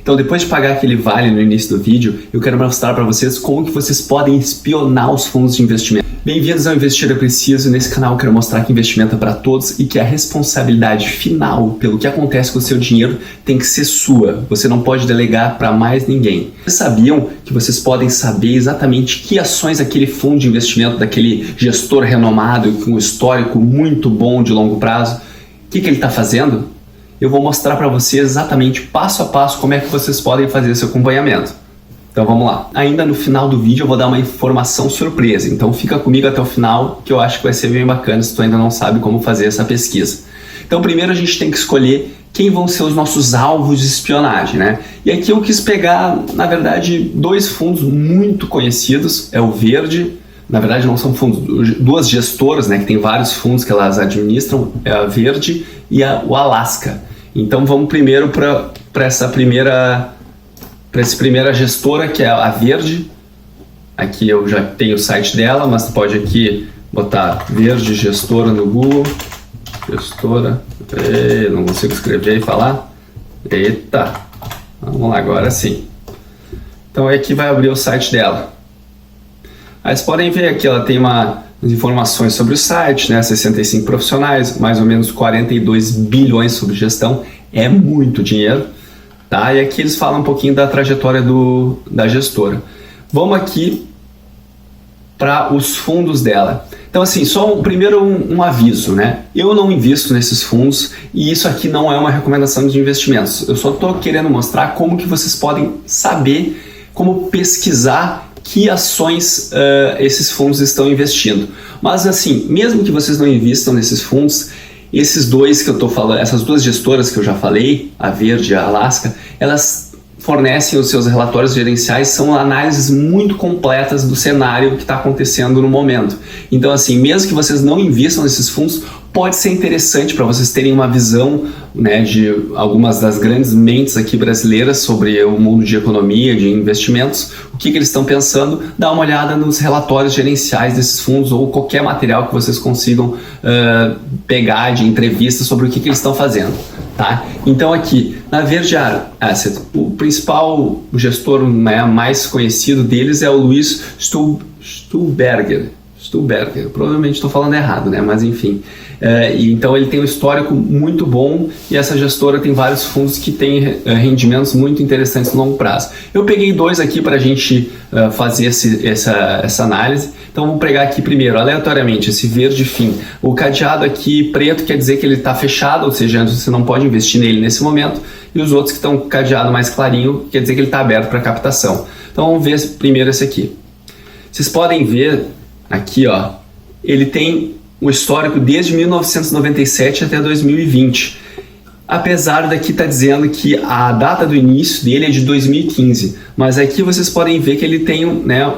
Então, depois de pagar aquele vale no início do vídeo, eu quero mostrar para vocês como que vocês podem espionar os fundos de investimento. Bem-vindos ao Investir é Preciso. Nesse canal eu quero mostrar que investimento é para todos e que a responsabilidade final pelo que acontece com o seu dinheiro tem que ser sua. Você não pode delegar para mais ninguém. Vocês sabiam que vocês podem saber exatamente que ações aquele fundo de investimento daquele gestor renomado com um histórico muito bom de longo prazo, o que ele está fazendo? Eu vou mostrar para vocês exatamente passo a passo como é que vocês podem fazer esse acompanhamento. Então vamos lá. Ainda no final do vídeo eu vou dar uma informação surpresa, então fica comigo até o final que eu acho que vai ser bem bacana se tu ainda não sabe como fazer essa pesquisa. Então primeiro a gente tem que escolher quem vão ser os nossos alvos de espionagem, né? E aqui eu quis pegar, na verdade, dois fundos muito conhecidos, é o Verde, na verdade não são fundos, duas gestoras, né, que tem vários fundos que elas administram, é a Verde e o Alaska. Então vamos primeiro para essa primeira gestora, que é a Verde. Aqui eu já tenho o site dela, mas tu pode aqui botar Verde Gestora no Google. Gestora, não consigo escrever e falar. Eita, vamos lá, agora sim. Então aqui vai abrir o site dela. Aí vocês podem ver aqui, ela tem umas informações sobre o site, né? 65 profissionais, mais ou menos 42 bilhões sobre gestão, é muito dinheiro. Tá? E aqui eles falam um pouquinho da trajetória da gestora. Vamos aqui para os fundos dela. Então assim, só primeiro um aviso, né? Eu não invisto nesses fundos e isso aqui não é uma recomendação de investimentos. Eu só estou querendo mostrar como que vocês podem saber, como pesquisar que ações esses fundos estão investindo. Mas assim, mesmo que vocês não invistam nesses fundos, esses dois que eu estou falando, essas duas gestoras que eu já falei, a Verde e a Alaska, elas fornecem os seus relatórios gerenciais, são análises muito completas do cenário que está acontecendo no momento. Então assim, mesmo que vocês não invistam nesses fundos, pode ser interessante para vocês terem uma visão, né, de algumas das grandes mentes aqui brasileiras sobre o mundo de economia, de investimentos, o que eles estão pensando, dar uma olhada nos relatórios gerenciais desses fundos ou qualquer material que vocês consigam pegar de entrevistas sobre o que eles estão fazendo. Tá? Então aqui, na Verde Asset, o principal gestor, né, mais conhecido deles é o Luiz Stuhlberger, provavelmente estou falando errado, né? Mas enfim. Então ele tem um histórico muito bom e essa gestora tem vários fundos que têm rendimentos muito interessantes no longo prazo. Eu peguei dois aqui para a gente fazer essa análise. Então vamos pegar aqui primeiro, aleatoriamente, esse Verde Fim. O cadeado aqui preto quer dizer que ele está fechado, ou seja, você não pode investir nele nesse momento. E os outros que estão cadeado mais clarinho quer dizer que ele está aberto para captação. Então vamos ver primeiro esse aqui. Vocês podem ver aqui, ó, ele tem um histórico desde 1997 até 2020. Apesar daqui estar dizendo que a data do início dele é de 2015, mas aqui vocês podem ver que ele tem, né,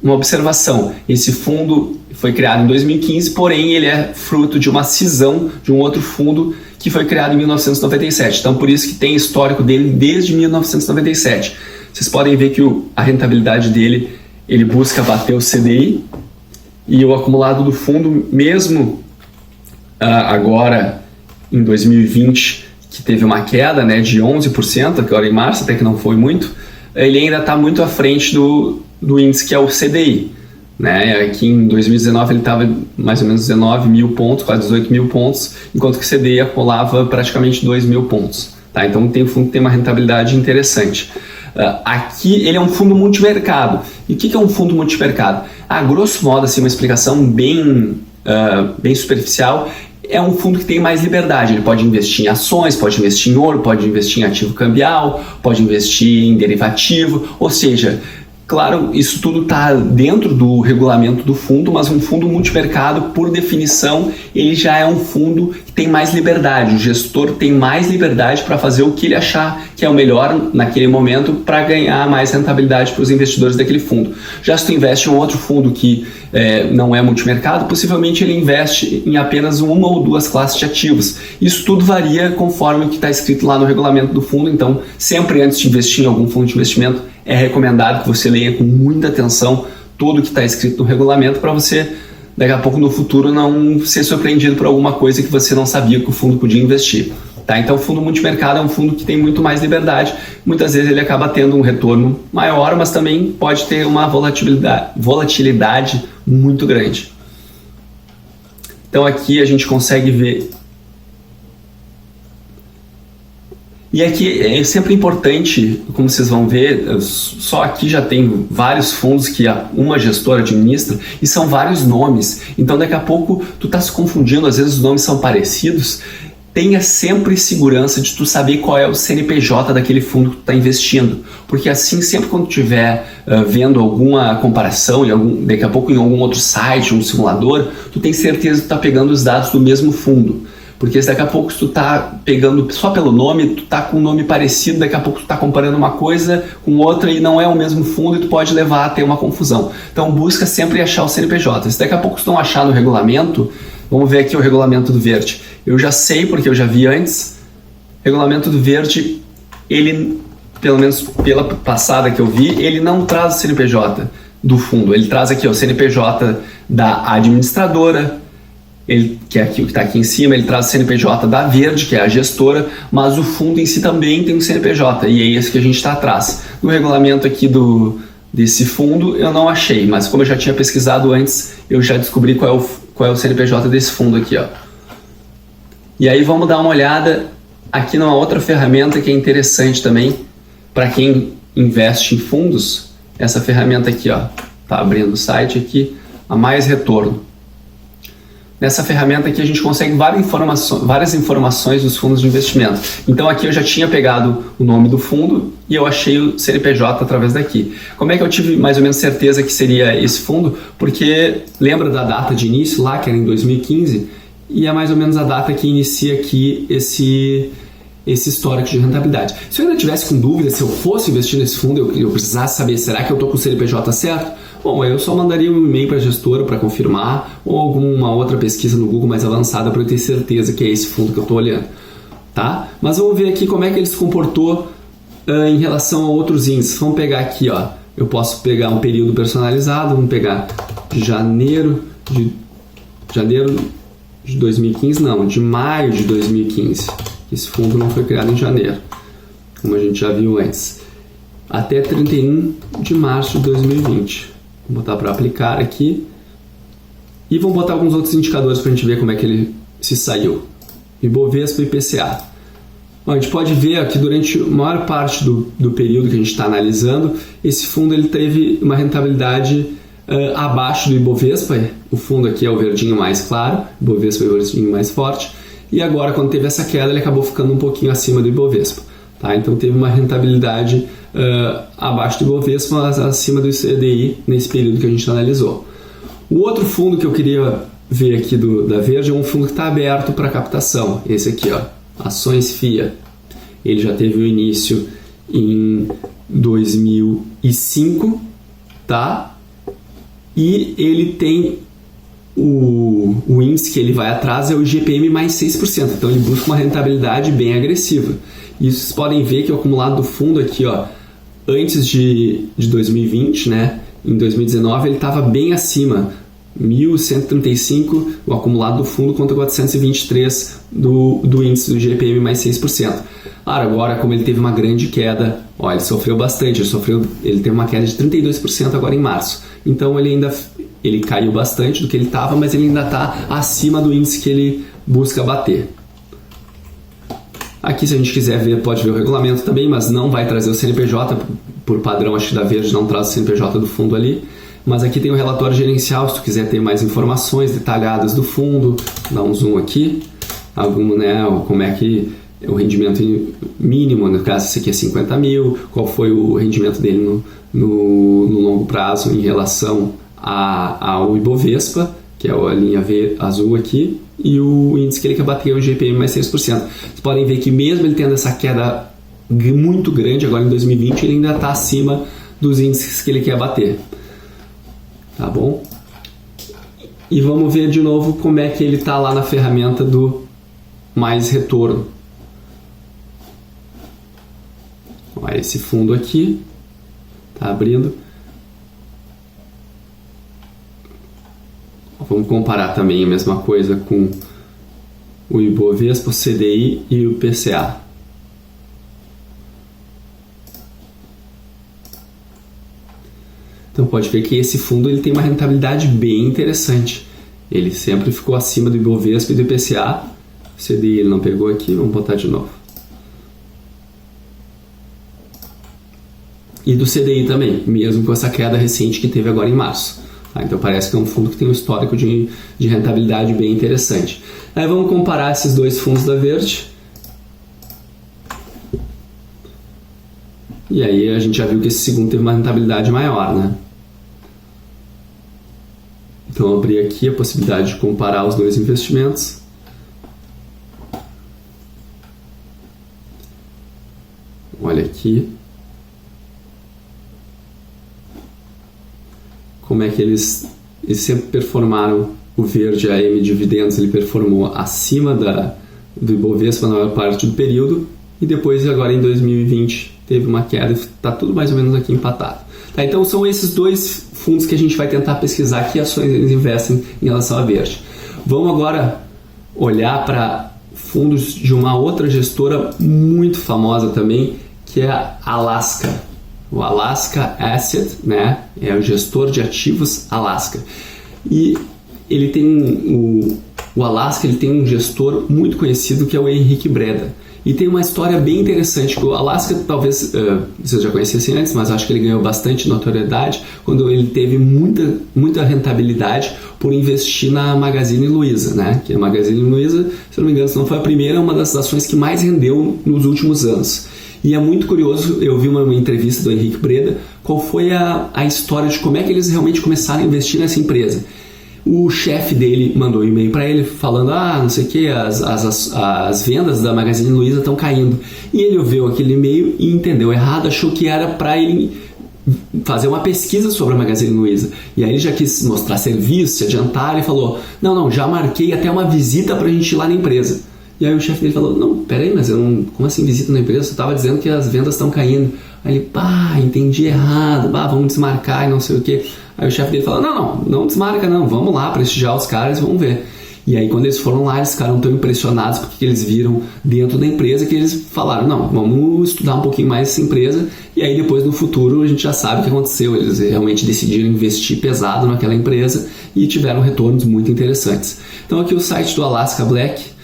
uma observação. Esse fundo foi criado em 2015, porém ele é fruto de uma cisão de um outro fundo que foi criado em 1997. Então por isso que tem histórico dele desde 1997. Vocês podem ver que a rentabilidade dele, ele busca bater o CDI, e o acumulado do fundo, mesmo agora em 2020, que teve uma queda, né, de 11%, agora em março, até que não foi muito, ele ainda está muito à frente do índice que é o CDI. Né? Aqui em 2019 ele estava mais ou menos 19 mil pontos, quase 18 mil pontos, enquanto que o CDI acumulava praticamente 2 mil pontos. Tá? Então o fundo tem uma rentabilidade interessante. Aqui ele é um fundo multimercado. E o que é um fundo multimercado? A grosso modo, assim, uma explicação bem superficial, é um fundo que tem mais liberdade. Ele pode investir em ações, pode investir em ouro, pode investir em ativo cambial, pode investir em derivativo, ou seja, claro, isso tudo está dentro do regulamento do fundo, mas um fundo multimercado, por definição, ele já é um fundo que tem mais liberdade. O gestor tem mais liberdade para fazer o que ele achar que é o melhor naquele momento para ganhar mais rentabilidade para os investidores daquele fundo. Já se tu investe em um outro fundo que não é multimercado, possivelmente ele investe em apenas uma ou duas classes de ativos. Isso tudo varia conforme o que está escrito lá no regulamento do fundo, então sempre antes de investir em algum fundo de investimento, é recomendado que você leia com muita atenção tudo que está escrito no regulamento para você, daqui a pouco no futuro, não ser surpreendido por alguma coisa que você não sabia que o fundo podia investir. Tá? Então o fundo multimercado é um fundo que tem muito mais liberdade, muitas vezes ele acaba tendo um retorno maior, mas também pode ter uma volatilidade muito grande. Então aqui a gente consegue ver. E aqui é sempre importante, como vocês vão ver, só aqui já tem vários fundos que uma gestora administra e são vários nomes. Então daqui a pouco tu tá se confundindo, às vezes os nomes são parecidos. Tenha sempre segurança de tu saber qual é o CNPJ daquele fundo que tu está investindo. Porque assim, sempre quando tu estiver vendo alguma comparação, daqui a pouco em algum outro site, um simulador, tu tem certeza que tu está pegando os dados do mesmo fundo. Porque se daqui a pouco tu tá pegando só pelo nome, tu tá com um nome parecido, daqui a pouco tu tá comparando uma coisa com outra e não é o mesmo fundo e tu pode levar a ter uma confusão. Então busca sempre achar o CNPJ. Se daqui a pouco tu não achar no regulamento, vamos ver aqui o regulamento do Verde. Eu já sei porque eu já vi antes. O regulamento do Verde, ele, pelo menos pela passada que eu vi, ele não traz o CNPJ do fundo. Ele traz aqui o CNPJ da administradora, que é aqui, o que está aqui em cima, ele traz o CNPJ da Verde, que é a gestora, mas o fundo em si também tem um CNPJ, e é esse que a gente está atrás. No regulamento aqui desse fundo eu não achei, mas como eu já tinha pesquisado antes, eu já descobri qual é o CNPJ desse fundo aqui, ó. E aí vamos dar uma olhada aqui numa outra ferramenta que é interessante também para quem investe em fundos. Essa ferramenta aqui, ó, tá abrindo o site aqui, a Mais Retorno. Nessa ferramenta aqui a gente consegue várias informações dos fundos de investimento. Então aqui eu já tinha pegado o nome do fundo e eu achei o CNPJ através daqui. Como é que eu tive mais ou menos certeza que seria esse fundo? Porque lembra da data de início lá, que era em 2015, e é mais ou menos a data que inicia aqui esse histórico de rentabilidade. Se eu ainda tivesse com dúvida, se eu fosse investir nesse fundo, eu precisasse saber, será que eu estou com o CNPJ certo? Bom, eu só mandaria um e-mail para a gestora para confirmar ou alguma outra pesquisa no Google mais avançada para eu ter certeza que é esse fundo que eu estou olhando. Tá? Mas vamos ver aqui como é que ele se comportou em relação a outros índices. Vamos pegar aqui, ó. Eu posso pegar um período personalizado, vamos pegar janeiro de 2015, não, de maio de 2015. Esse fundo não foi criado em janeiro, como a gente já viu antes. Até 31 de março de 2020. Vou botar para aplicar aqui. E vamos botar alguns outros indicadores para a gente ver como é que ele se saiu. Ibovespa e IPCA. Bom, a gente pode ver que durante a maior parte do período que a gente está analisando, esse fundo ele teve uma rentabilidade abaixo do Ibovespa. O fundo aqui é o verdinho mais claro, o Ibovespa é o verdinho mais forte. E agora, quando teve essa queda, ele acabou ficando um pouquinho acima do Ibovespa. Tá? Então teve uma rentabilidade abaixo do Ibovespa, mas acima do CDI nesse período que a gente analisou. O outro fundo que eu queria ver aqui da Verde é um fundo que está aberto para captação. Esse aqui, ó, Ações FIA. Ele já teve o início em 2005, tá? E ele tem o índice que ele vai atrás é o IGPM mais 6%. Então ele busca uma rentabilidade bem agressiva. E vocês podem ver que o acumulado do fundo aqui, ó, antes de 2020, né, em 2019, ele estava bem acima, 1.135 o acumulado do fundo contra 423 do índice do IGPM mais 6%. Claro, agora como ele teve uma grande queda, ó, ele sofreu bastante, ele teve uma queda de 32% agora em março. Então ele caiu bastante do que ele estava, mas ele ainda está acima do índice que ele busca bater. Aqui, se a gente quiser ver, pode ver o regulamento também, mas não vai trazer o CNPJ, por padrão, acho que da Verde não traz o CNPJ do fundo ali. Mas aqui tem o relatório gerencial, se tu quiser ter mais informações detalhadas do fundo, dá um zoom aqui, como é que o rendimento mínimo, no caso esse aqui é 50 mil, qual foi o rendimento dele no longo prazo em relação ao Ibovespa, que é a linha azul aqui, e o índice que ele quer bater é o IGPM mais 6%. Vocês podem ver que mesmo ele tendo essa queda muito grande, agora em 2020, ele ainda está acima dos índices que ele quer bater. Tá bom? E vamos ver de novo como é que ele está lá na ferramenta do Mais Retorno. Olha esse fundo aqui, tá abrindo. Vamos comparar também a mesma coisa com o Ibovespa, o CDI e o PCA. Então pode ver que esse fundo ele tem uma rentabilidade bem interessante. Ele sempre ficou acima do Ibovespa e do IPCA. O CDI ele não pegou aqui, vamos botar de novo. E do CDI também, mesmo com essa queda recente que teve agora em março. Tá? Então parece que é um fundo que tem um histórico de rentabilidade bem interessante. Aí vamos comparar esses dois fundos da Verde. E aí a gente já viu que esse segundo teve uma rentabilidade maior, né? Então eu abri aqui a possibilidade de comparar os dois investimentos. Olha aqui. Como é que eles sempre performaram. O Verde, a M Dividendos, ele performou acima do Ibovespa na maior parte do período. E depois, agora em 2020, teve uma queda e está tudo mais ou menos aqui empatado. Tá, então são esses dois fundos que a gente vai tentar pesquisar que ações eles investem em relação à Verde. Vamos agora olhar para fundos de uma outra gestora muito famosa também, que é a Alaska. O Alaska Asset, né? É o gestor de ativos Alaska. E ele tem o Alaska, ele tem um gestor muito conhecido que é o Henrique Breda. E tem uma história bem interessante, que o Alaska talvez vocês já conhecessem antes, mas acho que ele ganhou bastante notoriedade quando ele teve muita rentabilidade por investir na Magazine Luiza, né? Que a Magazine Luiza, se eu não me engano, se não foi a primeira, é uma das ações que mais rendeu nos últimos anos. E é muito curioso, eu vi uma entrevista do Henrique Breda, qual foi a história de como é que eles realmente começaram a investir nessa empresa. O chefe dele mandou um e-mail para ele falando, não sei o que, as vendas da Magazine Luiza estão caindo. E ele ouviu aquele e-mail e entendeu errado, achou que era para ele fazer uma pesquisa sobre a Magazine Luiza. E aí ele já quis mostrar serviço, se adiantar, ele falou, não, já marquei até uma visita para a gente ir lá na empresa. E aí o chefe dele falou, não, peraí, mas eu não, como assim visita na empresa? Você estava dizendo que as vendas estão caindo. Aí ele, entendi errado, vamos desmarcar e não sei o que. Aí o chefe dele falou, não desmarca não, vamos lá prestigiar os caras e vamos ver. E aí quando eles foram lá, eles ficaram tão impressionados porque eles viram dentro da empresa que eles falaram, não, vamos estudar um pouquinho mais essa empresa. E aí depois no futuro a gente já sabe o que aconteceu, eles realmente decidiram investir pesado naquela empresa e tiveram retornos muito interessantes. Então aqui o site do Alaska Black,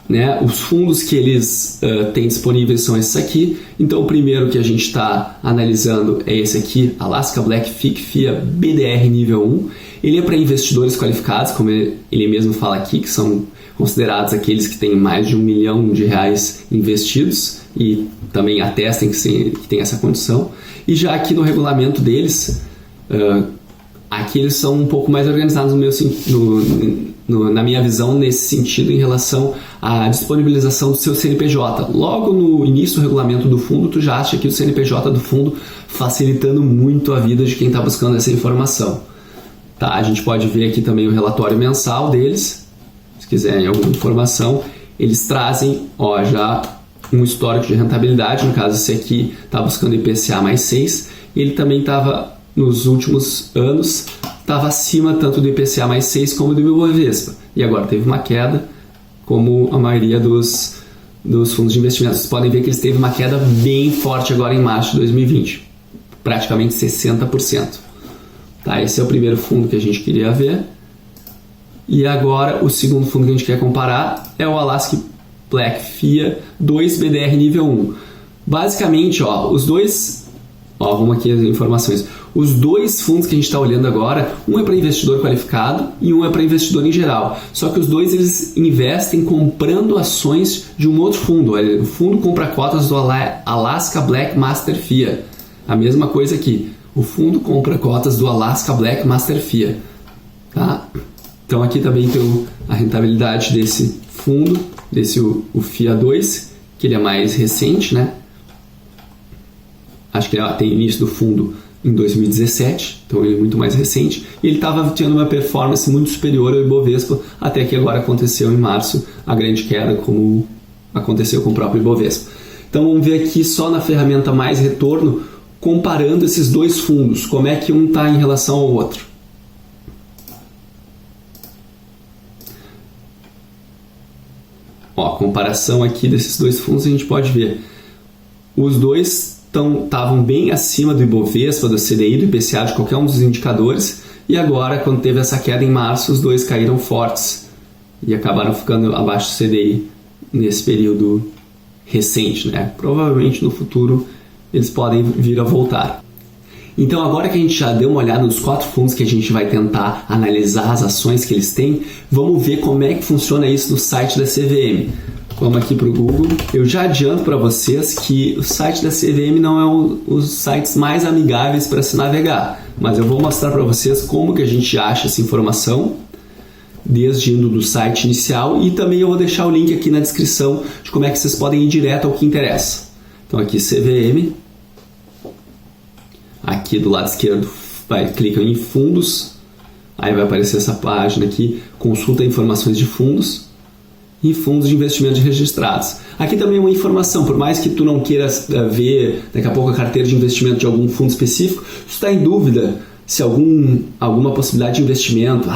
né? Os fundos que eles têm disponíveis são esses aqui. Então o primeiro que a gente está analisando é esse aqui, Alaska Black FIC FIA BDR nível 1. Ele é para investidores qualificados, como ele mesmo fala aqui, que são considerados aqueles que têm mais de R$1 milhão investidos e também atestem que tem essa condição. E já aqui no regulamento deles, aqui eles são um pouco mais organizados na minha visão, nesse sentido, em relação à disponibilização do seu CNPJ. Logo no início do regulamento do fundo, tu já acha aqui o CNPJ do fundo facilitando muito a vida de quem está buscando essa informação. Tá, a gente pode ver aqui também o relatório mensal deles. Se quiserem alguma informação, eles trazem já um histórico de rentabilidade. No caso, esse aqui está buscando IPCA mais 6. E ele também estava, nos últimos anos, estava acima tanto do IPCA mais 6 como do Ibovespa. E agora teve uma queda, como a maioria dos fundos de investimento. Vocês podem ver que eles teve uma queda bem forte agora em março de 2020. Praticamente 60%. Tá, esse é o primeiro fundo que a gente queria ver. E agora o segundo fundo que a gente quer comparar é o Alaska Black FIA 2 BDR nível 1. Basicamente, os dois... vamos aqui as informações. Os dois fundos que a gente está olhando agora, um é para investidor qualificado e um é para investidor em geral. Só que os dois eles investem comprando ações de um outro fundo. O fundo compra cotas do Alaska Black Master FIA. A mesma coisa aqui. O fundo compra cotas do Alaska Black Master FIA. Tá? Então aqui também tem a rentabilidade desse fundo, o FIA 2, que ele é mais recente, né? Acho que tem início do fundo em 2017, então ele é muito mais recente, e ele estava tendo uma performance muito superior ao Ibovespa, até que agora aconteceu em março a grande queda, como aconteceu com o próprio Ibovespa. Então vamos ver aqui só na ferramenta mais retorno, comparando esses dois fundos, como é que um está em relação ao outro. comparação aqui desses dois fundos, a gente pode ver. Os dois estavam bem acima do Ibovespa, do CDI, do IPCA, de qualquer um dos indicadores, e agora, quando teve essa queda em março, os dois caíram fortes e acabaram ficando abaixo do CDI nesse período recente, né? Provavelmente no futuro eles podem vir a voltar. Então, agora que a gente já deu uma olhada nos 4 fundos que a gente vai tentar analisar as ações que eles têm, vamos ver como é que funciona isso no site da CVM. Vamos aqui para o Google. Eu já adianto para vocês que o site da CVM não é um dos sites mais amigáveis para se navegar, mas eu vou mostrar para vocês como que a gente acha essa informação, desde indo do site inicial, e também eu vou deixar o link aqui na descrição de como é que vocês podem ir direto ao que interessa. Então aqui CVM, aqui do lado esquerdo clica em fundos, aí vai aparecer essa página aqui, consulta informações de fundos e fundos de investimento registrados. Aqui também uma informação, por mais que tu não queira ver daqui a pouco a carteira de investimento de algum fundo específico, se tu está em dúvida se alguma possibilidade de investimento,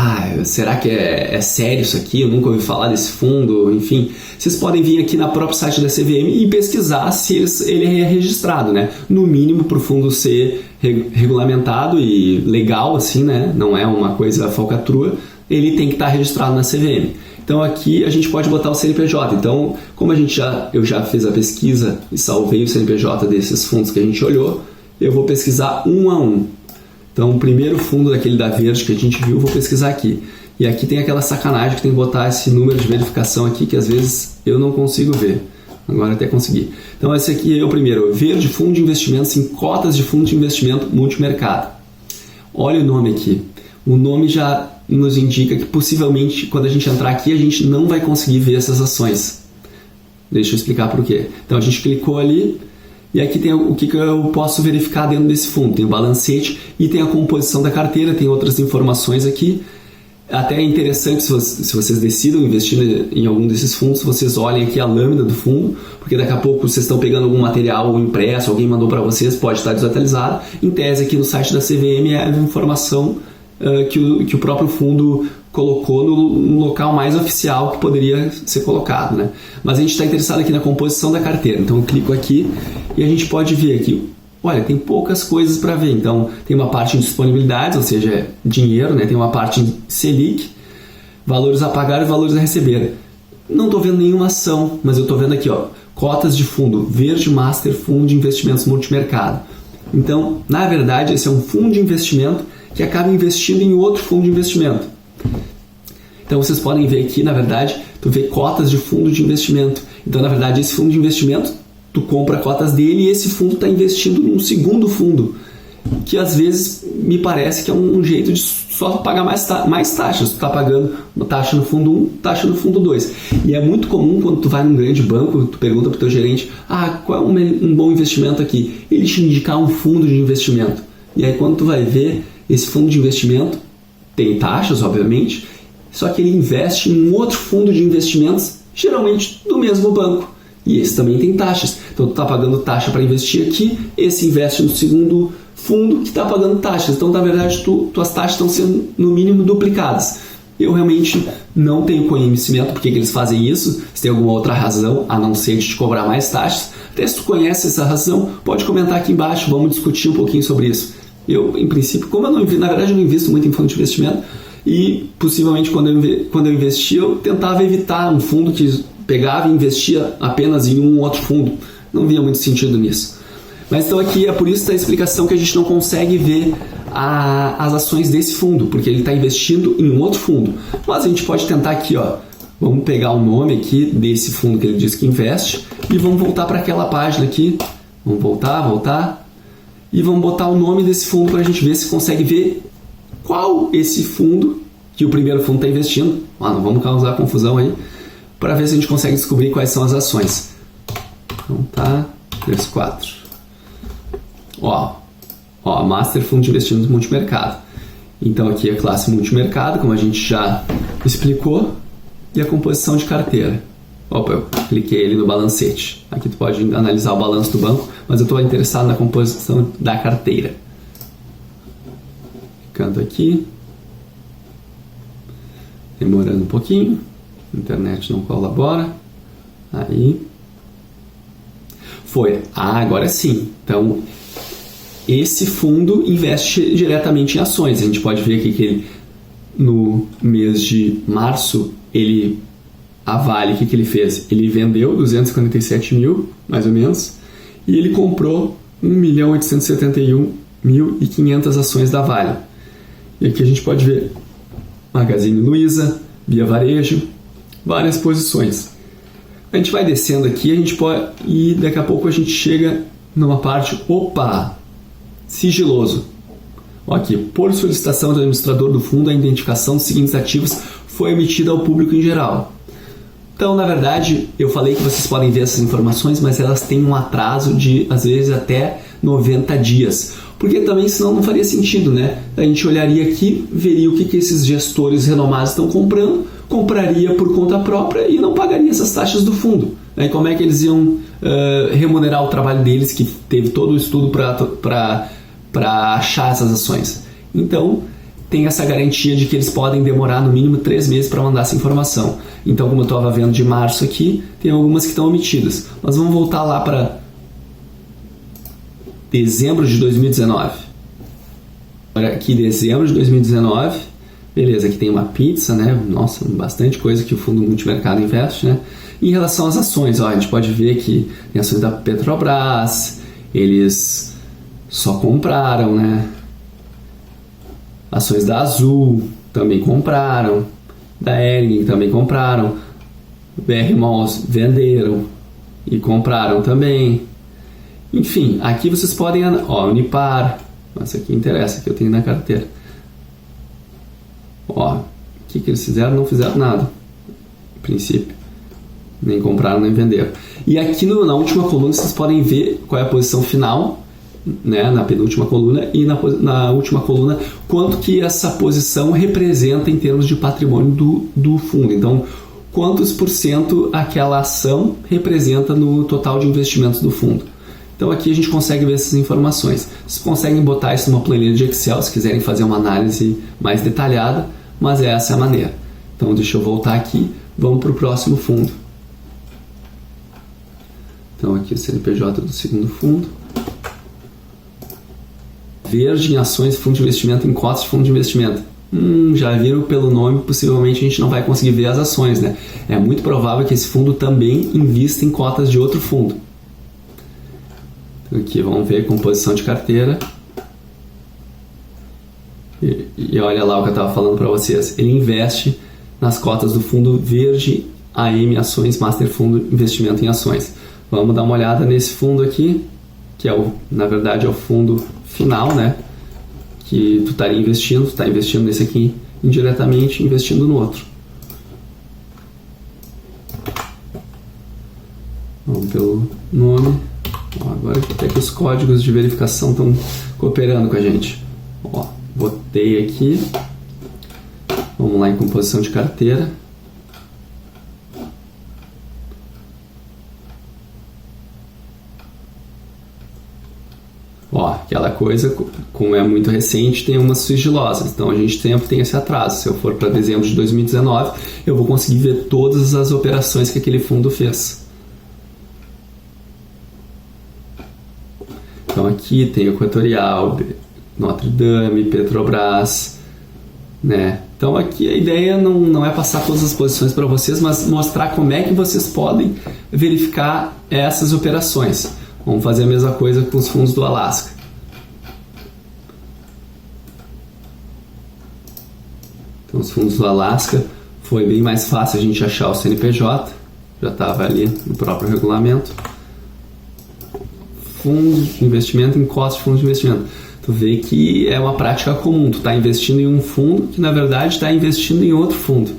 será que é sério isso aqui? Eu nunca ouvi falar desse fundo, enfim. Vocês podem vir aqui no próprio site da CVM e pesquisar se ele é registrado, né? No mínimo, para o fundo ser regulamentado e legal, assim, né? Não é uma coisa falcatrua, ele tem que estar registrado na CVM. Então aqui a gente pode botar o CNPJ. Então, como eu já fiz a pesquisa e salvei o CNPJ desses fundos que a gente olhou, eu vou pesquisar um a um. Então, o primeiro fundo daquele da Verde que a gente viu, vou pesquisar aqui. E aqui tem aquela sacanagem que tem que botar esse número de verificação aqui, que às vezes eu não consigo ver. Agora até consegui. Então, esse aqui é o primeiro. Verde, fundo de investimentos em cotas de fundo de investimento multimercado. Olha o nome aqui. O nome já nos indica que possivelmente, quando a gente entrar aqui, a gente não vai conseguir ver essas ações. Deixa eu explicar por quê. Então, a gente clicou ali. E aqui tem o que eu posso verificar dentro desse fundo. Tem o balancete e tem a composição da carteira, tem outras informações aqui. Até é interessante, se vocês decidam investir em algum desses fundos, vocês olhem aqui a lâmina do fundo, porque daqui a pouco vocês estão pegando algum material impresso, alguém mandou para vocês, pode estar desatualizado. Em tese, aqui no site da CVM é a informação que o próprio fundo colocou no local mais oficial que poderia ser colocado, né? Mas a gente está interessado aqui na composição da carteira, então eu clico aqui e a gente pode ver aqui, olha, tem poucas coisas para ver. Então tem uma parte em disponibilidades, ou seja, é dinheiro, né? Tem uma parte em Selic, valores a pagar e valores a receber. Não estou vendo nenhuma ação, mas eu estou vendo aqui, cotas de fundo, Verde Master Fundo de Investimentos Multimercado. Então, na verdade, esse é um fundo de investimento que acaba investindo em outro fundo de investimento. Então vocês podem ver aqui, na verdade, tu vê cotas de fundo de investimento. Então, na verdade, esse fundo de investimento, tu compra cotas dele e esse fundo está investindo num segundo fundo, que às vezes me parece que é um jeito de só pagar mais taxas. Tu está pagando uma taxa no fundo 1, taxa no fundo 2. E é muito comum quando tu vai num grande banco, tu pergunta para o teu gerente, qual é um bom investimento aqui? Ele te indicar um fundo de investimento. E aí quando tu vai ver, esse fundo de investimento tem taxas, obviamente, só que ele investe em um outro fundo de investimentos, geralmente do mesmo banco. E esse também tem taxas. Então, tu está pagando taxa para investir aqui, esse investe no segundo fundo que está pagando taxas. Então, na verdade, tuas taxas estão sendo, no mínimo, duplicadas. Eu realmente não tenho conhecimento por que eles fazem isso, se tem alguma outra razão, a não ser de te cobrar mais taxas. Até se tu conhece essa razão, pode comentar aqui embaixo, vamos discutir um pouquinho sobre isso. Eu, em princípio, como eu não invisto muito em fundo de investimento, e possivelmente quando eu investia, eu tentava evitar um fundo que pegava e investia apenas em um outro fundo. Não via muito sentido nisso. Mas então aqui é por isso a explicação que a gente não consegue ver as ações desse fundo, porque ele está investindo em um outro fundo. Mas a gente pode tentar aqui, vamos pegar o nome aqui desse fundo que ele diz que investe e vamos voltar para aquela página aqui. Vamos voltar. E vamos botar o nome desse fundo para a gente ver se consegue ver qual esse fundo que o primeiro fundo está investindo. Não vamos causar confusão aí, para ver se a gente consegue descobrir quais são as ações. Então tá, 34. Master Fundo de Investimentos Multimercado. Então aqui é a classe multimercado, como a gente já explicou, e a composição de carteira. Eu cliquei ali no balancete. Aqui tu pode analisar o balanço do banco, mas eu estou interessado na composição da carteira. Ficando aqui. Demorando um pouquinho. A internet não colabora. Aí. Foi. Agora sim. Então, esse fundo investe diretamente em ações. A gente pode ver aqui que ele, no mês de março, a Vale, o que ele fez? Ele vendeu 247 mil, mais ou menos, e ele comprou 1.871.500 ações da Vale. E aqui a gente pode ver Magazine Luiza, Via Varejo, várias posições. A gente vai descendo aqui, e daqui a pouco a gente chega numa parte, sigiloso. Aqui, por solicitação do administrador do fundo, a identificação dos seguintes ativos foi emitida ao público em geral. Então, na verdade, eu falei que vocês podem ver essas informações, mas elas têm um atraso de, às vezes, até 90 dias. Porque também, senão, não faria sentido, né? A gente olharia aqui, veria o que esses gestores renomados estão comprando, compraria por conta própria e não pagaria essas taxas do fundo. E como é que eles iam remunerar o trabalho deles, que teve todo o estudo para achar essas ações? Então, tem essa garantia de que eles podem demorar no mínimo 3 meses para mandar essa informação. Então, como eu estava vendo de março aqui, tem algumas que estão omitidas. Mas vamos voltar lá para dezembro de 2019. Olha aqui, dezembro de 2019. Beleza, aqui tem uma pizza, né? Nossa, bastante coisa que o fundo multimercado investe, né? Em relação às ações, a gente pode ver que tem ações da Petrobras, eles só compraram, né? Ações da Azul também compraram, da Hering também compraram, BR Malls venderam e compraram também. Enfim, aqui vocês podem... Unipar, essa aqui interessa, que eu tenho na carteira. O que eles fizeram? Não fizeram nada, em princípio. Nem compraram, nem venderam. E aqui na última coluna vocês podem ver qual é a posição final, né, na penúltima coluna, e na última coluna quanto que essa posição representa em termos de patrimônio do fundo. Então, quantos por cento aquela ação representa no total de investimentos do fundo. Então aqui a gente consegue ver essas informações. Vocês conseguem botar isso numa planilha de Excel se quiserem fazer uma análise mais detalhada, mas essa é a maneira. Então deixa eu voltar aqui, vamos para o próximo fundo. Então aqui o CNPJ do segundo fundo. Verde em ações de fundo de investimento, em cotas de fundo de investimento. Já viram pelo nome, possivelmente a gente não vai conseguir ver as ações, né? É muito provável que esse fundo também invista em cotas de outro fundo. Então aqui vamos ver a composição de carteira. E olha lá o que eu estava falando para vocês. Ele investe nas cotas do fundo Verde AM Ações Master Fundo Investimento em Ações. Vamos dar uma olhada nesse fundo aqui, que na verdade é o fundo final, né? Que tu está investindo nesse aqui indiretamente, investindo no outro. Vamos pelo nome. Agora até que os códigos de verificação estão cooperando com a gente. Botei aqui. Vamos lá em composição de carteira. Aquela coisa, como é muito recente, tem umas sigilosas. Então a gente sempre tem esse atraso. Se eu for para dezembro de 2019, eu vou conseguir ver todas as operações que aquele fundo fez. Então aqui tem Equatorial, Notre Dame, Petrobras, né? Então aqui a ideia não é passar todas as posições para vocês, mas mostrar como é que vocês podem verificar essas operações. Vamos fazer a mesma coisa com os fundos do Alasca. Então os fundos do Alasca foi bem mais fácil a gente achar o CNPJ, já estava ali no próprio regulamento. Fundos de investimento em cotas de fundos de investimento. Tu vê que é uma prática comum. Tu está investindo em um fundo que, na verdade, está investindo em outro fundo.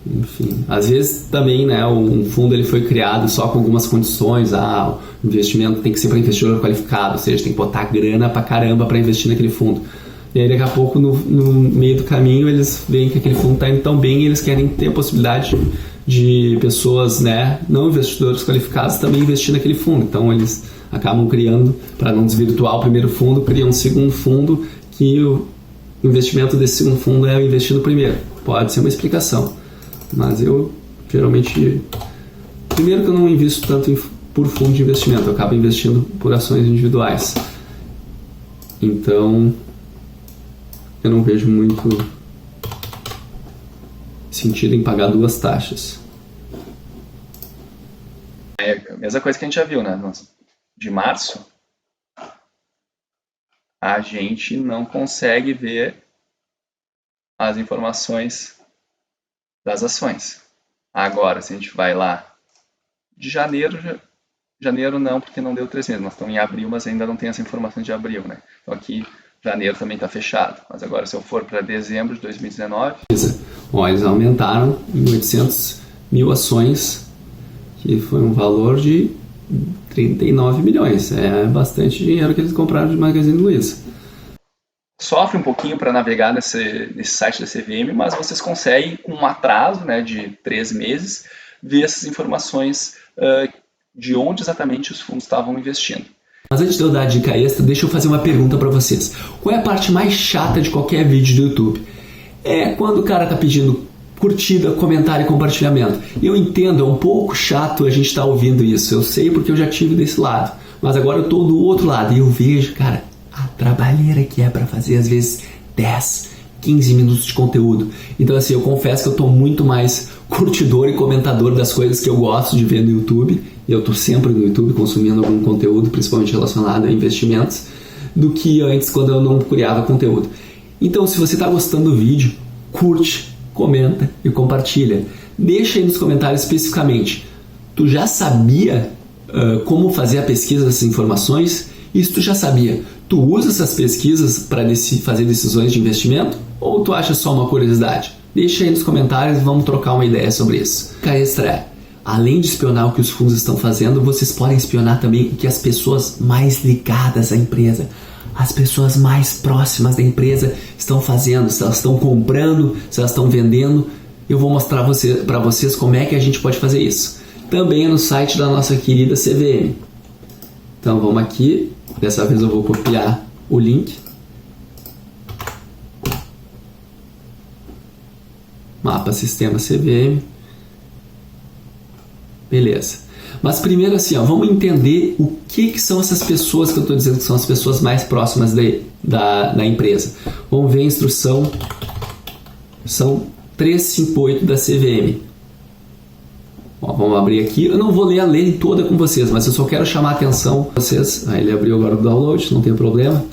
Enfim, às vezes também, né, um fundo ele foi criado só com algumas condições. O investimento tem que ser para investidor qualificado, ou seja, tem que botar grana pra caramba para investir naquele fundo. E aí daqui a pouco, no meio do caminho, eles veem que aquele fundo está indo tão bem e eles querem ter a possibilidade de pessoas, né, não investidores qualificados também investir naquele fundo. Então eles acabam criando, para não desvirtuar o primeiro fundo, criam um segundo fundo que o investimento desse segundo fundo é investir no primeiro. Pode ser uma explicação, mas eu geralmente... Primeiro que eu não invisto tanto por fundo de investimento, eu acabo investindo por ações individuais. Então, eu não vejo muito sentido em pagar duas taxas. É a mesma coisa que a gente já viu, né? De março, a gente não consegue ver as informações das ações. Agora, se a gente vai lá de janeiro não, porque não deu 3 meses, nós estamos em abril, mas ainda não tem essa informação de abril, né? Então aqui, janeiro também está fechado, mas agora se eu for para dezembro de 2019... Ó, eles aumentaram em 800 mil ações, que foi um valor de 39 milhões, é bastante dinheiro que eles compraram de Magazine Luiza. Sofre um pouquinho para navegar nesse site da CVM, mas vocês conseguem, com um atraso, né, de 3 meses, ver essas informações de onde exatamente os fundos estavam investindo. Mas antes de eu dar a dica extra, deixa eu fazer uma pergunta para vocês. Qual é a parte mais chata de qualquer vídeo do YouTube? É quando o cara está pedindo curtida, comentário e compartilhamento. Eu entendo, é um pouco chato a gente estar ouvindo isso. Eu sei porque eu já tive desse lado. Mas agora eu estou do outro lado e eu vejo, cara, a trabalheira que é para fazer às vezes 10, 15 minutos de conteúdo. Então assim, eu confesso que eu estou muito mais curtidor e comentador das coisas que eu gosto de ver no YouTube. Eu estou sempre no YouTube consumindo algum conteúdo, principalmente relacionado a investimentos, do que antes quando eu não criava conteúdo. Então se você está gostando do vídeo, curte, comenta e compartilha. Deixa aí nos comentários especificamente. Tu já sabia como fazer a pesquisa dessas informações? E se tu já sabia, tu usa essas pesquisas para fazer decisões de investimento? Ou tu acha só uma curiosidade? Deixa aí nos comentários e vamos trocar uma ideia sobre isso. Dica extra é, além de espionar o que os fundos estão fazendo, vocês podem espionar também o que as pessoas mais ligadas à empresa, as pessoas mais próximas da empresa estão fazendo, se elas estão comprando, se elas estão vendendo. Eu vou mostrar para vocês como é que a gente pode fazer isso. Também é no site da nossa querida CVM. Então vamos aqui, dessa vez eu vou copiar o link. Mapa Sistema CVM. Beleza. Mas primeiro assim, ó, vamos entender o que são essas pessoas que eu estou dizendo que são as pessoas mais próximas da empresa. Vamos ver a instrução, são 358 da CVM. Ó, vamos abrir aqui. Eu não vou ler a lei toda com vocês, mas eu só quero chamar a atenção de vocês. Ele abriu agora o download, não tem problema.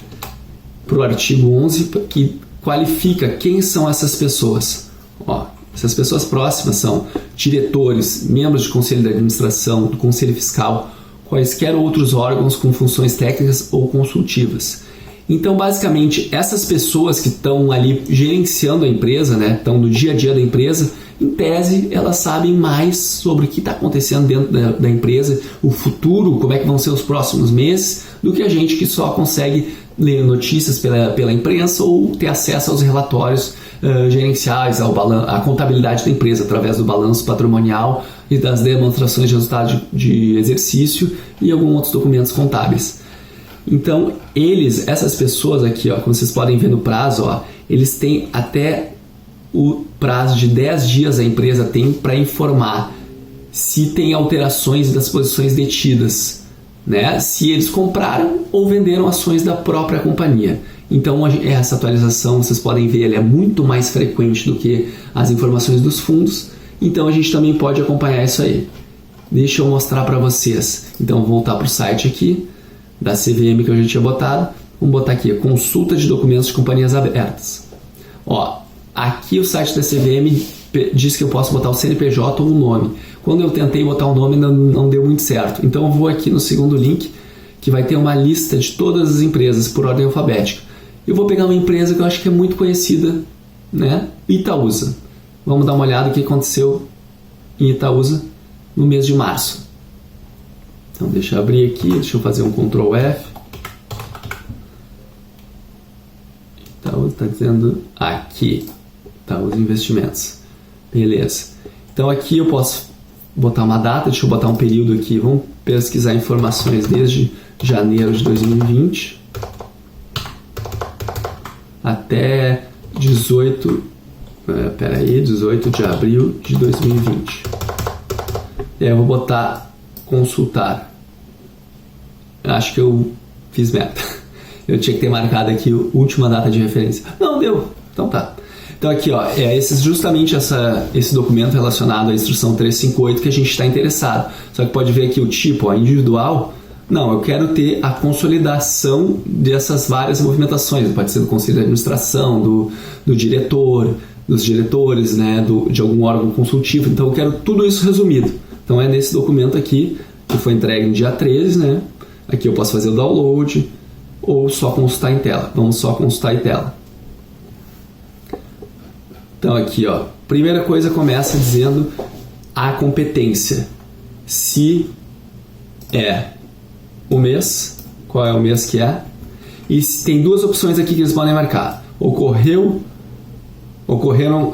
Para o artigo 11, que qualifica quem são essas pessoas. Ó, essas pessoas próximas são diretores, membros de conselho de administração, do conselho fiscal, quaisquer outros órgãos com funções técnicas ou consultivas. Então, basicamente, essas pessoas que estão ali gerenciando a empresa, né, estão no dia a dia da empresa, em tese, elas sabem mais sobre o que está acontecendo dentro da empresa, o futuro, como é que vão ser os próximos meses, do que a gente que só consegue ler notícias pela imprensa ou ter acesso aos relatórios gerenciais, à contabilidade da empresa, através do balanço patrimonial e das demonstrações de resultado de exercício e alguns outros documentos contábeis. Então, essas pessoas aqui, ó, como vocês podem ver no prazo, ó, eles têm até o prazo de 10 dias a empresa tem para informar se tem alterações das posições detidas, né? Se eles compraram ou venderam ações da própria companhia. Então essa atualização, vocês podem ver, ela é muito mais frequente do que as informações dos fundos. Então a gente também pode acompanhar isso aí. Deixa eu mostrar para vocês. Então vou voltar para o site aqui da CVM que eu já tinha botado. Vamos botar aqui, consulta de documentos de companhias abertas. Ó, aqui o site da CVM diz que eu posso botar o CNPJ ou o nome. Quando eu tentei botar o nome não deu muito certo. Então eu vou aqui no segundo link, que vai ter uma lista de todas as empresas por ordem alfabética. Eu vou pegar uma empresa que eu acho que é muito conhecida, né? Itaúsa. Vamos dar uma olhada no que aconteceu em Itaúsa no mês de março. Então deixa eu abrir aqui, deixa eu fazer um Ctrl F. Itaúsa está dizendo aqui, Itaúsa Investimentos. Beleza. Então aqui eu posso botar uma data, deixa eu botar um período aqui. Vamos pesquisar informações desde janeiro de 2020 até 18 de abril de 2020. E aí eu vou botar consultar. Acho que eu fiz merda. Eu tinha que ter marcado aqui a última data de referência. Não, deu. Então tá. Então aqui, ó, justamente esse documento relacionado à instrução 358 que a gente está interessado. Só que pode ver aqui o tipo, ó, individual. Não, eu quero ter a consolidação dessas várias movimentações. Pode ser do conselho de administração, do diretor, dos diretores, né, de algum órgão consultivo. Então eu quero tudo isso resumido. Então é nesse documento aqui, que foi entregue no dia 13, né? Aqui eu posso fazer o download ou só consultar em tela. Vamos só consultar em tela. Então aqui, ó, primeira coisa começa dizendo a competência. Se é o mês, qual é o mês que é? E tem duas opções aqui que eles podem marcar. Ocorreram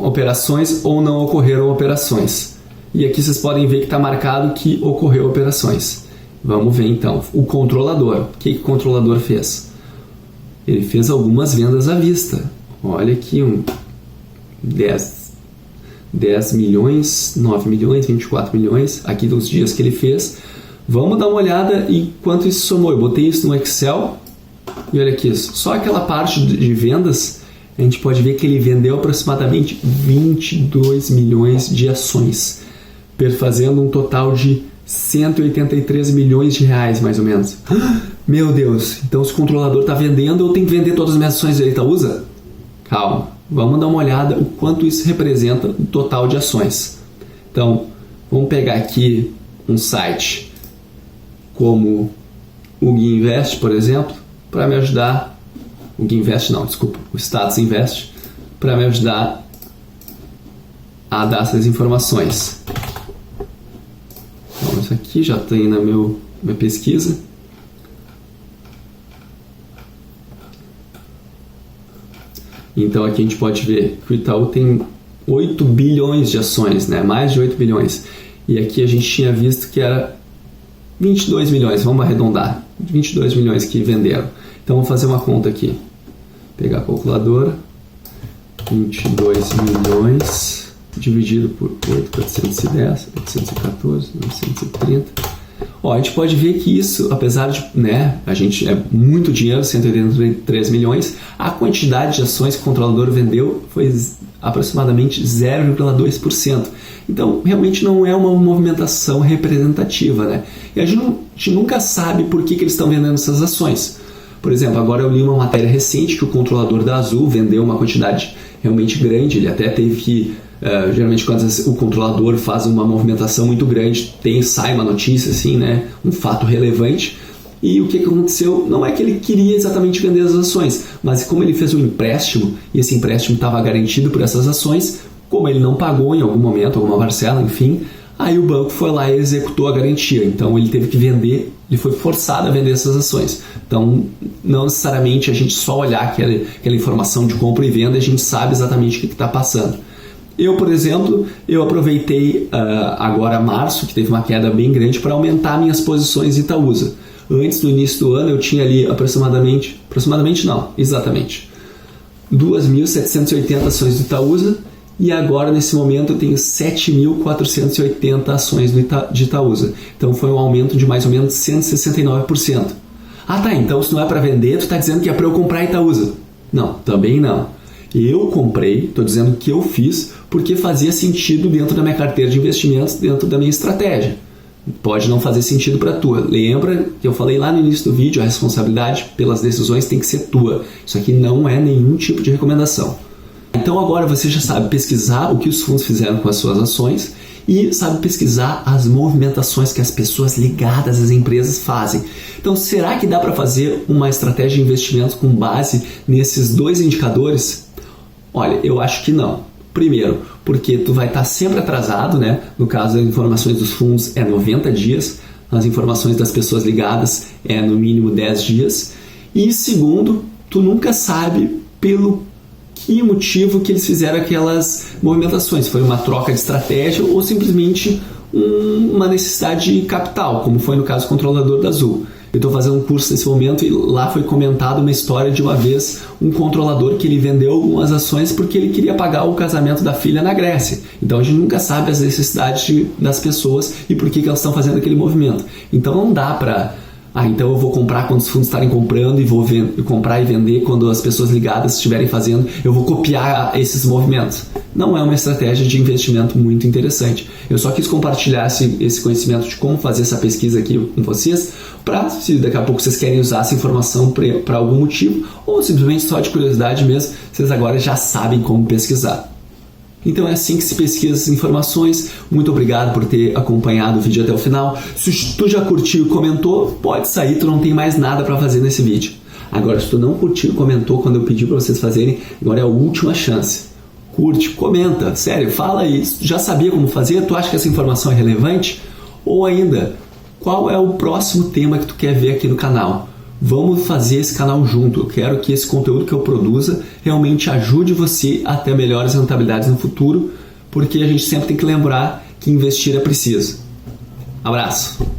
operações ou não ocorreram operações. E aqui vocês podem ver que está marcado que ocorreu operações. Vamos ver então. O controlador. O que o controlador fez? Ele fez algumas vendas à vista. Olha aqui, 10 milhões, 9 milhões, 24 milhões. Aqui dos dias que ele fez. Vamos dar uma olhada em quanto isso somou. Eu botei isso no Excel. E olha aqui, só aquela parte de vendas, a gente pode ver que ele vendeu aproximadamente 22 milhões de ações, fazendo um total de 183 milhões de reais, mais ou menos. Meu Deus, então se o controlador está vendendo, eu tenho que vender todas as minhas ações da Itaúsa? Calma, vamos dar uma olhada o quanto isso representa no total de ações. Então, vamos pegar aqui um site como o Gui Invest, por exemplo, para me ajudar. O Gui Invest não, desculpa, o Status Invest, para me ajudar a dar essas informações. Então, isso aqui já tem na minha pesquisa. Então aqui a gente pode ver que o Itaú tem 8 bilhões de ações, né? Mais de 8 bilhões. E aqui a gente tinha visto que era 22 milhões, vamos arredondar, 22 milhões que venderam. Então vamos fazer uma conta aqui. Pegar a calculadora, 22 milhões dividido por 810, 814, 930. Ó, a gente pode ver que isso, apesar de, né, a gente é muito dinheiro, 183 milhões, a quantidade de ações que o controlador vendeu foi aproximadamente 0,2%. Então, realmente não é uma movimentação representativa, né? E a gente nunca sabe por que eles estão vendendo essas ações. Por exemplo, agora eu li uma matéria recente que o controlador da Azul vendeu uma quantidade realmente grande, ele até teve que... geralmente quando o controlador faz uma movimentação muito grande, sai uma notícia assim, né, um fato relevante, e o que aconteceu não é que ele queria exatamente vender as ações, mas como ele fez um empréstimo e esse empréstimo estava garantido por essas ações, como ele não pagou em algum momento, alguma parcela, enfim, aí o banco foi lá e executou a garantia, então ele teve que vender, ele foi forçado a vender essas ações. Então não necessariamente a gente só olhar aquela informação de compra e venda, a gente sabe exatamente o que está passando. Eu, por exemplo, aproveitei agora março, que teve uma queda bem grande, para aumentar minhas posições em Itaúsa. Antes, no início do ano, eu tinha ali exatamente 2.780 ações do Itaúsa, e agora, nesse momento, eu tenho 7.480 ações de Itaúsa. Então, foi um aumento de mais ou menos 169%. Ah, tá, então se não é para vender, tu está dizendo que é para eu comprar Itaúsa. Não, também não. Eu comprei, estou dizendo que eu fiz, porque fazia sentido dentro da minha carteira de investimentos, dentro da minha estratégia. Pode não fazer sentido para a tua. Lembra que eu falei lá no início do vídeo, a responsabilidade pelas decisões tem que ser tua. Isso aqui não é nenhum tipo de recomendação. Então agora você já sabe pesquisar o que os fundos fizeram com as suas ações e sabe pesquisar as movimentações que as pessoas ligadas às empresas fazem. Então, será que dá para fazer uma estratégia de investimentos com base nesses dois indicadores? Olha, eu acho que não. Primeiro, porque tu vai estar sempre atrasado, né? No caso, as informações dos fundos é 90 dias, as informações das pessoas ligadas é no mínimo 10 dias. E segundo, tu nunca sabe pelo que motivo que eles fizeram aquelas movimentações. Foi uma troca de estratégia ou simplesmente uma necessidade de capital, como foi no caso do controlador da Azul. Eu estou fazendo um curso nesse momento e lá foi comentado uma história de uma vez um controlador que ele vendeu algumas ações porque ele queria pagar o casamento da filha na Grécia. Então a gente nunca sabe as necessidades das pessoas e por que elas estão fazendo aquele movimento. Então não dá para... então eu vou comprar quando os fundos estarem comprando e vou comprar e vender quando as pessoas ligadas estiverem fazendo, eu vou copiar esses movimentos. Não é uma estratégia de investimento muito interessante. Eu só quis compartilhar esse conhecimento de como fazer essa pesquisa aqui com vocês, para se daqui a pouco vocês querem usar essa informação para algum motivo, ou simplesmente só de curiosidade mesmo, vocês agora já sabem como pesquisar. Então é assim que se pesquisa essas informações. Muito obrigado por ter acompanhado o vídeo até o final. Se tu já curtiu e comentou, pode sair, tu não tem mais nada para fazer nesse vídeo. Agora, se tu não curtiu e comentou quando eu pedi para vocês fazerem, agora é a última chance. Curte, comenta, sério, fala aí. Tu já sabia como fazer? Tu acha que essa informação é relevante? Ou ainda, qual é o próximo tema que tu quer ver aqui no canal? Vamos fazer esse canal junto. Eu quero que esse conteúdo que eu produza realmente ajude você a ter melhores rentabilidades no futuro, porque a gente sempre tem que lembrar que investir é preciso. Abraço!